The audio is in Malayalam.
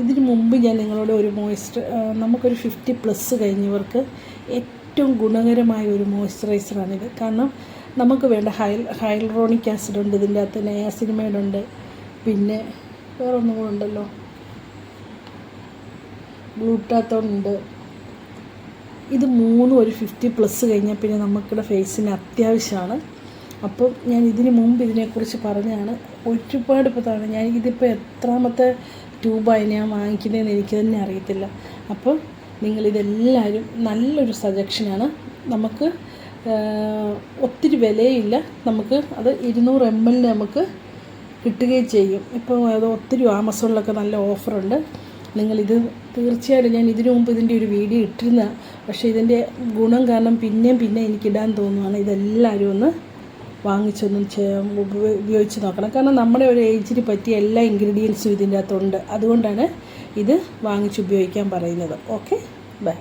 ഇതിന് മുമ്പ് ഞാൻ നിങ്ങളോട് ഒരു നമുക്കൊരു 50+ കഴിഞ്ഞവർക്ക് ഏറ്റവും ഗുണകരമായ ഒരു മോയ്സ്ചറൈസറാണിത്. കാരണം നമുക്ക് വേണ്ട ഹൈലറോണിക് ആസിഡ് ഉണ്ട് ഇതിൻ്റെ അകത്ത്, നയാസിനമൈഡ് ഉണ്ട്, പിന്നെ വേറെ ഒന്നും കൂടെ ഉണ്ടല്ലോ, ഗ്ലൂട്ടാത്തോൺ ഉണ്ട്. ഇത് മൂന്നും ഒരു 50+ കഴിഞ്ഞാൽ പിന്നെ നമുക്കിടെ ഫേസിന് അത്യാവശ്യമാണ്. അപ്പോൾ ഞാൻ ഇതിന് മുമ്പ് ഇതിനെക്കുറിച്ച് പറഞ്ഞതാണ്. ഒരുപാട് തവണ ഇതിപ്പോൾ എത്രാമത്തെ ട്യൂബായി ഞാൻ വാങ്ങിക്കുന്നതെന്ന് എനിക്ക് തന്നെ അറിയത്തില്ല. അപ്പോൾ നിങ്ങളിതെല്ലാവരും നല്ലൊരു സജഷനാണ്. നമുക്ക് ഒത്തിരി വിലയില്ല, നമുക്ക് അത് 200 ml നമുക്ക് കിട്ടുകയും ചെയ്യും. ഇപ്പോൾ അത് ഒത്തിരി ആമസോണിലൊക്കെ നല്ല ഓഫറുണ്ട്. നിങ്ങളിത് തീർച്ചയായിട്ടും, ഞാൻ ഇതിനു മുമ്പ് ഇതിൻ്റെ ഒരു വീഡിയോ ഇട്ടിരുന്ന, പക്ഷേ ഇതിൻ്റെ ഗുണം കാരണം പിന്നെ എനിക്കിടാൻ തോന്നുവാണ്. ഇതെല്ലാവരും ഒന്ന് ഉപയോഗിച്ച് നോക്കണം. കാരണം നമ്മുടെ ഒരു ഏജിന് പറ്റിയ എല്ലാ ഇൻഗ്രീഡിയൻസും ഇതിൻ്റെ അകത്തുണ്ട്. അതുകൊണ്ടാണ് ഇത് ഉപയോഗിക്കാൻ പറയുന്നത്. Okay, by.